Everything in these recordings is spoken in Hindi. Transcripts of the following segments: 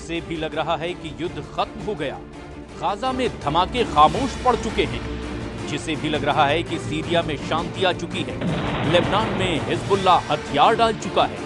जिससे भी लग रहा है कि युद्ध खत्म हो गया। गाजा में धमाके खामोश पड़ चुके हैं, जिसे भी लग रहा है कि सीरिया में शांति आ चुकी है। लेबनान में हिजबुल्लाह हथियार डाल चुका है।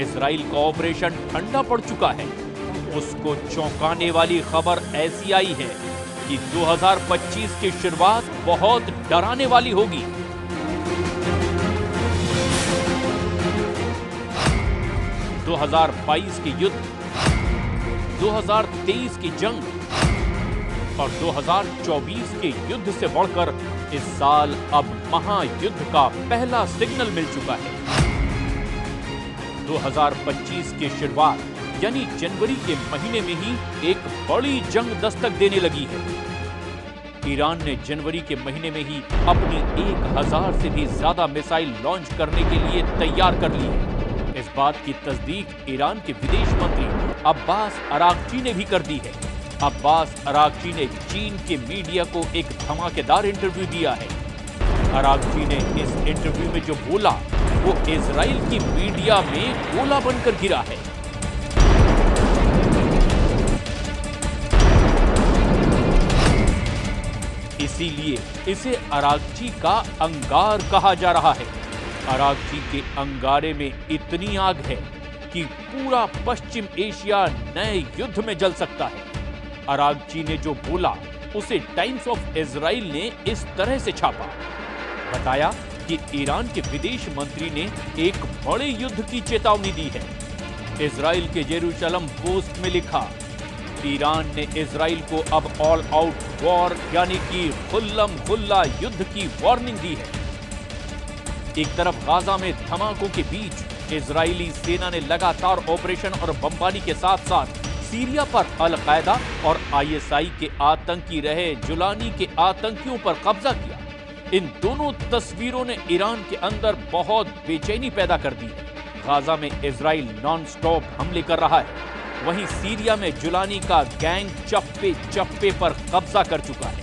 इजराइल का ऑपरेशन ठंडा पड़ चुका है। उसको चौंकाने वाली खबर ऐसी आई है कि 2025 की शुरुआत बहुत डराने वाली होगी। दो 2022 के युद्ध, 2023 की जंग और 2024 के युद्ध से बढ़कर इस साल अब महायुद्ध का पहला सिग्नल मिल चुका है। 2025 की शुरुआत यानी जनवरी के महीने में ही एक बड़ी जंग दस्तक देने लगी है। ईरान ने जनवरी के महीने में ही अपनी 1000 से भी ज्यादा मिसाइल लॉन्च करने के लिए तैयार कर ली है। इस बात की तस्दीक ईरान के विदेश मंत्री अब्बास अरागची ने भी कर दी है। अब्बास अरागची ने चीन के मीडिया को एक धमाकेदार इंटरव्यू दिया है। अरागची ने इस इंटरव्यू में जो बोला वो इजराइल की मीडिया में गोला बनकर गिरा है। इसीलिए इसे अरागची का अंगार कहा जा रहा है। अरागची के अंगारे में इतनी आग है कि पूरा पश्चिम एशिया नए युद्ध में जल सकता है। अरागची ने जो बोला उसे टाइम्स ऑफ इजराइल ने इस तरह से छापा। बताया कि ईरान के विदेश मंत्री ने एक बड़े युद्ध की चेतावनी दी है। इजराइल के जेरूशलम पोस्ट में लिखा, ईरान ने इजराइल को अब ऑल आउट वॉर यानी कि खुल्लम खुल्ला युद्ध की वार्निंग दी है। एक तरफ गाजा में धमाकों के बीच इजरायली सेना ने लगातार ऑपरेशन और बमबारी के साथ साथ सीरिया पर अल-कायदा और आईएसआई के आतंकी रहे जुलानी के आतंकियों पर कब्जा किया। इन दोनों तस्वीरों ने ईरान के अंदर बहुत बेचैनी पैदा कर दी है। गाजा में इजराइल नॉन स्टॉप हमले कर रहा है, वहीं सीरिया में जुलानी का गैंग चप्पे चप्पे पर कब्जा कर चुका है।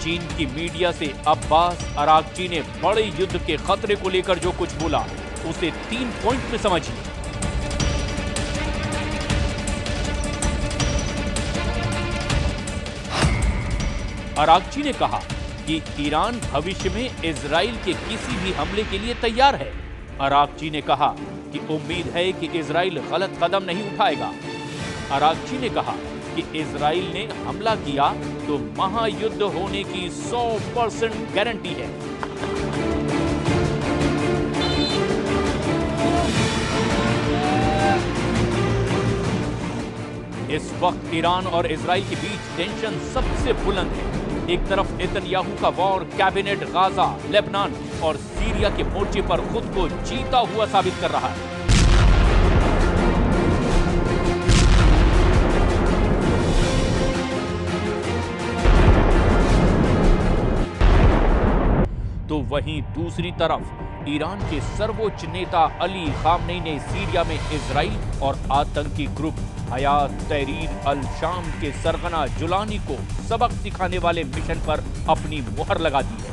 चीन की मीडिया से अब्बास अरागची ने बड़े युद्ध के खतरे को लेकर जो कुछ बोला उसे 3 पॉइंट में समझिए। अरागची ने कहा कि ईरान भविष्य में इजराइल के किसी भी हमले के लिए तैयार है। अरागची ने कहा कि उम्मीद है कि इजराइल गलत कदम नहीं उठाएगा। अरागची ने कहा कि इजराइल ने हमला किया तो महायुद्ध होने की 100% गारंटी है। इस वक्त ईरान और इजराइल के बीच टेंशन सबसे बुलंद है। एक तरफ नेतन्याहू का वॉर कैबिनेट गाजा, लेबनान और सीरिया के मोर्चे पर खुद को जीता हुआ साबित कर रहा है। तो वहीं दूसरी तरफ ईरान के सर्वोच्च नेता अली खामनेई ने सीरिया में इजराइल और आतंकी ग्रुप हयात तहरीर अल शाम के सरगना जुलानी को सबक सिखाने वाले मिशन पर अपनी मुहर लगा दी है।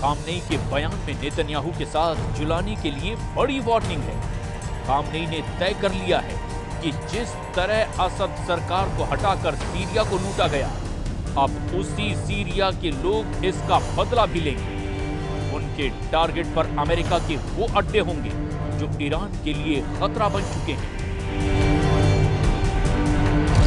खामनेई के बयान में नेतन्याहू के साथ जुलानी के लिए बड़ी वार्निंग है। खामनेई ने तय कर लिया है कि जिस तरह असद सरकार को हटाकर सीरिया को लूटा गया, अब उसी सीरिया के लोग इसका बदला भी लेंगे। उनके टारगेट पर अमेरिका के वो अड्डे होंगे जो ईरान के लिए खतरा बन चुके हैं।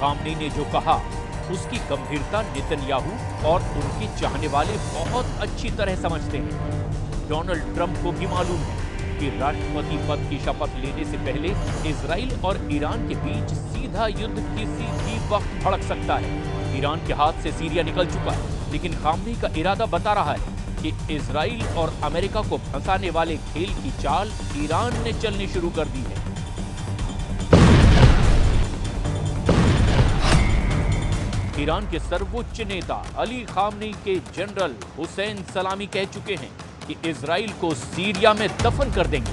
खामनेई ने जो कहा उसकी गंभीरता नेतन्याहू और उनके चाहने वाले बहुत अच्छी तरह समझते हैं। डोनाल्ड ट्रंप को भी मालूम है कि राष्ट्रपति पद की शपथ लेने से पहले इजराइल और ईरान के बीच सीधा युद्ध किसी भी वक्त भड़क सकता है। ईरान के हाथ से सीरिया निकल चुका है, लेकिन खामनेई का इरादा बता रहा है कि इजराइल और अमेरिका को फंसाने वाले खेल की चाल ईरान ने चलनी शुरू कर दी है। ईरान के सर्वोच्च नेता अली खामनेई के जनरल हुसैन सलामी कह चुके हैं कि इजराइल को सीरिया में दफन कर देंगे।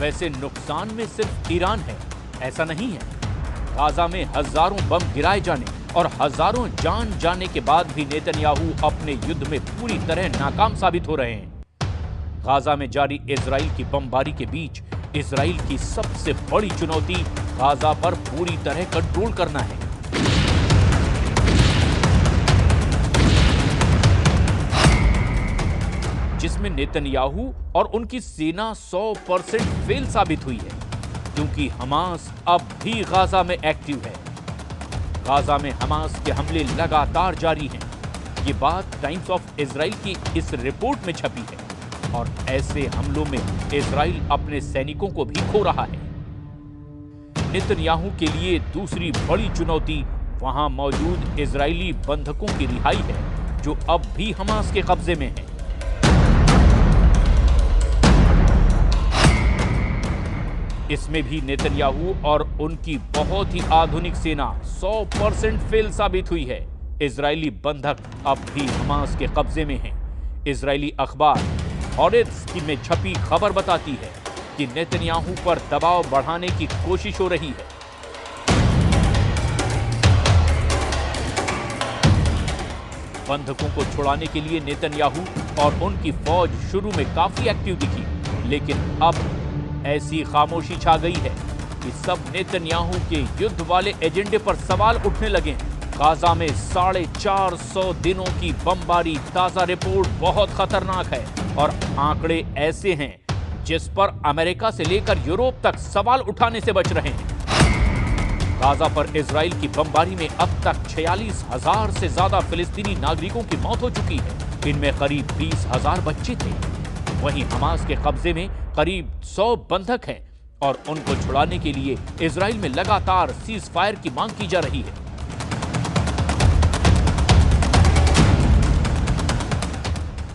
वैसे नुकसान में सिर्फ ईरान है ऐसा नहीं है। गाजा में हजारों बम गिराए जाने और हजारों जान जाने के बाद भी नेतन्याहू अपने युद्ध में पूरी तरह नाकाम साबित हो रहे हैं। गाजा में जारी इजराइल की बमबारी के बीच इजराइल की सबसे बड़ी चुनौती गाजा पर पूरी तरह कंट्रोल करना है। जिसमें नेतन्याहू और उनकी सेना 100% फेल साबित हुई है, क्योंकि हमास अब भी गाजा में एक्टिव है। गाजा में हमास के हमले लगातार जारी हैं। ये बात टाइम्स ऑफ इजराइल की इस रिपोर्ट में छपी है और ऐसे हमलों में इजराइल अपने सैनिकों को भी खो रहा है। नेतन्याहू के लिए दूसरी बड़ी चुनौती वहां मौजूद इजरायली बंधकों की रिहाई है, जो अब भी हमास के कब्जे में है। इसमें भी नेतन्याहू और उनकी बहुत ही आधुनिक सेना 100% फेल साबित हुई है। इजरायली बंधक अब भी हमास के कब्जे में हैं। इजरायली अखबार हॉरेट्स में छपी खबर बताती है कि नेतन्याहू पर दबाव बढ़ाने की कोशिश हो रही है। बंधकों को छुड़ाने के लिए नेतन्याहू और उनकी फौज शुरू में काफी एक्टिव दिखी, लेकिन अब ऐसी खामोशी छा गई है कि सब नेतन्याहू के युद्ध वाले एजेंडे पर सवाल उठने लगे हैं। गाजा में 450 दिनों की बमबारी ताजा रिपोर्ट बहुत खतरनाक है और आंकड़े ऐसे हैं जिस पर अमेरिका से लेकर यूरोप तक सवाल उठाने से बच रहे हैं। गाजा पर इजराइल की बमबारी में अब तक 46,000 से ज्यादा फिलिस्तीनी नागरिकों की मौत हो चुकी है। इनमें करीब 20,000 बच्चे थे। वहीं हमास के कब्जे में करीब 100 बंधक हैं और उनको छुड़ाने के लिए इजराइल में लगातार सीज फायर की मांग की जा रही है।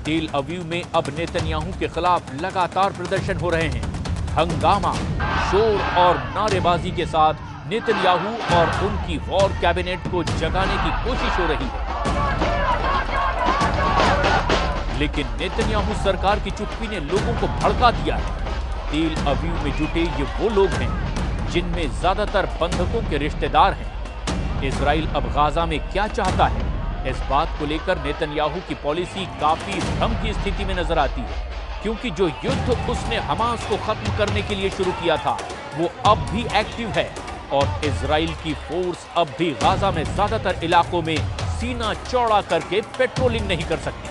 तेल अवीव में अब नेतन्याहू के खिलाफ लगातार प्रदर्शन हो रहे हैं। हंगामा, शोर और नारेबाजी के साथ नेतन्याहू और उनकी वॉर कैबिनेट को जगाने की कोशिश हो रही है। लेकिन नेतन्याहू सरकार की चुप्पी ने लोगों को भड़का दिया है। तेल अवीव में जुटे ये वो लोग हैं जिनमें ज्यादातर बंधकों के रिश्तेदार हैं। इजराइल अब गाजा में क्या चाहता है, इस बात को लेकर नेतन्याहू की पॉलिसी काफी भ्रम की स्थिति में नजर आती है, क्योंकि जो युद्ध उसने हमास को खत्म करने के लिए शुरू किया था वो अब भी एक्टिव है और इजराइल की फोर्स अब भी गाजा में ज्यादातर इलाकों में सीना चौड़ा करके पेट्रोलिंग नहीं कर सकती।